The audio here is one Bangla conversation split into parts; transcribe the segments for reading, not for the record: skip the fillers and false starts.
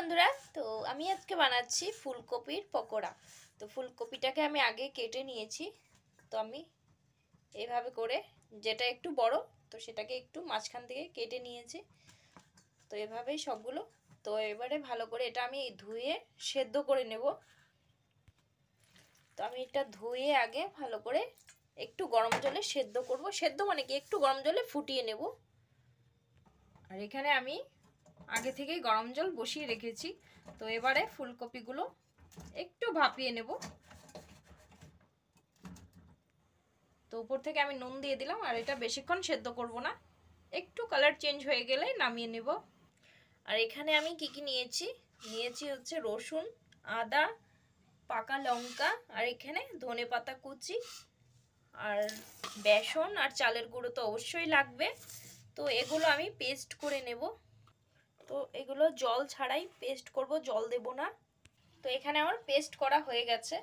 বন্ধুরা, তো আমি আজকে বানাচ্ছি ফুলকপির পকোড়া। তো ফুলকপিটাকে আমি আগে কেটে নিয়েছি। তো আমি এইভাবে করে, যেটা একটু বড় তো সেটাকে একটু মাঝখান থেকে কেটে নিয়েছি। তো এভাবেই সবগুলো। তো এবারে ভালো করে এটা আমি ধুয়ে সেদ্ধ করে নেব। তো আমি এটা ধুয়ে আগে ভালো করে একটু গরম জলে সেদ্ধ করব। সেদ্ধ মানে কি, একটু গরম জলে ফুটিয়ে নেব। আর এখানে আমি আগে থেকেই গরম জল বসিয়ে রেখেছি। তো এবারে ফুলকপিগুলো একটু ভাপিয়ে নেব। তো উপর থেকে আমি নুন দিয়ে দিলাম। আর এটা বেশিক্ষণ সেদ্ধ করব না, একটু কালার চেঞ্জ হয়ে গেলে নামিয়ে নেব। আর এখানে আমি কি কি নিয়েছি হচ্ছে রসুন, আদা, পাকা লঙ্কা, আর এখানে ধনেপাতা কুচি, আর বেসন আর চালের গুঁড়ো তো অবশ্যই লাগবে। তো এগুলো আমি পেস্ট করে নেব। তো এগুলো জল ছাড়াই পেস্ট করব, জল দেব না। তো এখানে আমার পেস্ট করা হয়ে গেছে।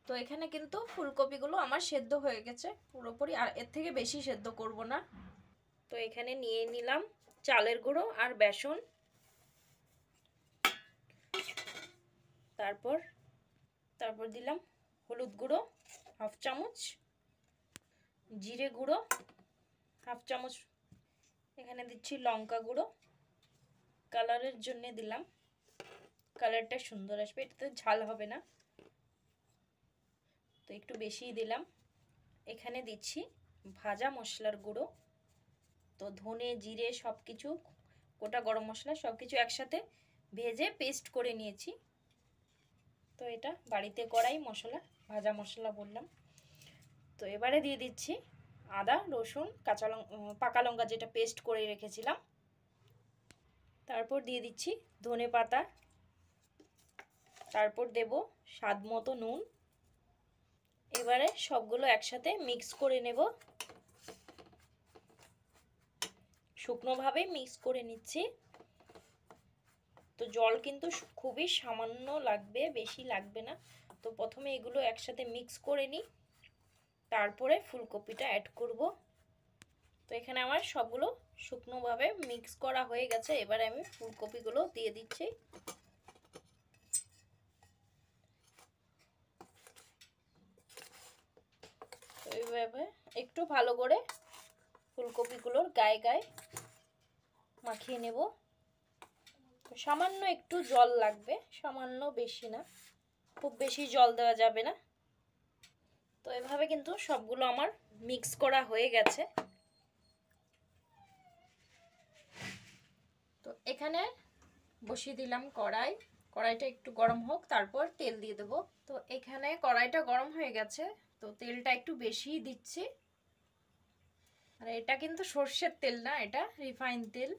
তো এখানে কিন্তু ফুলকপিগুলো আমার সেদ্ধ হয়ে গেছে পুরোপুরি, আর এর থেকে বেশি সেদ্ধ করব না। তো এখানে নিয়ে নিলাম চালের গুঁড়ো আর বেসন। তারপর দিলাম হলুদ গুঁড়ো হাফ চামচ, জিরে গুঁড়ো হাফ চামচ, এখানে দিচ্ছি লঙ্কা গুঁড়ো, কালারের জন্য দিলাম, কালারটা সুন্দর আসবে, এটাতে ঝাল হবে না, তো একটু বেশিই দিলাম। এখানে দিচ্ছি ভাজা মশলার গুঁড়ো। তো ধনে জিরে সব কিছু, গোটা গরম মশলা সব কিছু একসাথে ভেজে পেস্ট করে নিয়েছি। তো এটা বাড়িতে করাই মশলা, ভাজা মশলা বললাম। তো এবারে দিয়ে দিচ্ছি আদা রসুন কাঁচা লঙ্কা, পাকা লঙ্কা যেটা পেস্ট করে রেখেছিলাম। তারপর দিয়ে দিচ্ছি ধনে পাতা। তারপর দেব স্বাদ মতো নুন। এবারে সবগুলো একসাথে মিক্স করে নেব, শুকনোভাবে মিক্স করে নিচ্ছি। তো জল কিন্তু খুবই সামান্য লাগবে, বেশি লাগবে না। তো প্রথমে এগুলো একসাথে মিক্স করে নিই, তারপরে ফুলকপিটা অ্যাড করব। তো এখানে আমার সবগুলো শুকনোভাবে মিক্স করা হয়ে গেছে। এবারে আমি ফুলকপিগুলো দিয়ে দিচ্ছি। তো এইভাবে একটু ভালো করে ফুলকপিগুলোর গায়ে গায়ে মাখিয়ে নেব। সামান্য একটু জল লাগবে, সামান্য, বেশি না, খুব বেশি জল দেওয়া যাবে না। তো এভাবে কিন্তু সবগুলো আমার মিক্স করা হয়ে গেছে। তো এখানে বসিয়ে দিলাম কড়াই। কড়াইটা একটু গরম হোক, তারপর তেল দিয়ে দেবো। তো এখানে কড়াইটা গরম হয়ে গেছে, তো তেলটা একটু বেশিই দিচ্ছি। আর এটা কিন্তু সর্ষের তেল না, এটা রিফাইন তেল।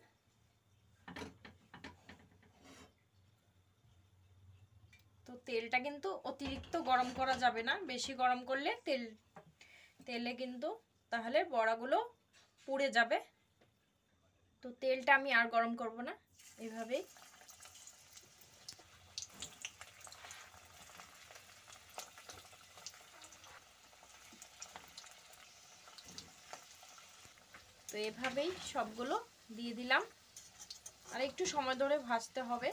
তো তেলটা কিন্তু অতিরিক্ত গরম করা যাবে না, বেশি গরম করলে তেলে কিন্তু তাহলে বড়াগুলো পুড়ে যাবে। তো তেলটা আমি আর গরম করব না, এভাবেই। তো এভাবেই সবগুলো দিয়ে দিলাম। আর একটু সময় ধরে ভাজতে হবে,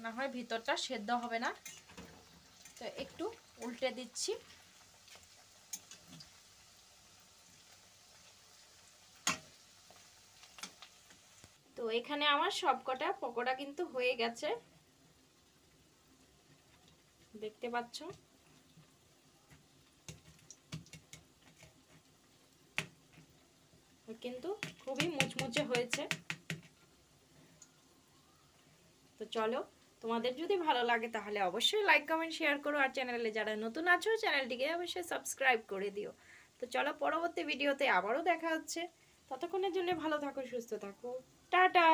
না হয় ভিতরটা সেদ্ধ হবে না। তো একটু উল্টে দিচ্ছি। তো এখানে আমার সবকটা পকোড়া কিন্তু হয়ে গেছে, দেখতে পাচ্ছ। কিন্তু খুবই মুচমুচে হয়েছে। তো চলো, তোমাদের যদি ভালো লাগে তাহলে অবশ্যই লাইক কমেন্ট শেয়ার করো। আর চ্যানেলে যারা নতুন আছো চ্যানেলটিকে অবশ্যই সাবস্ক্রাইব করে দিও। তো চলো, পরবর্তী ভিডিওতে আবারও দেখা হচ্ছে। ততক্ষণের জন্য ভালো থাকো, সুস্থ থাকো, টাটা।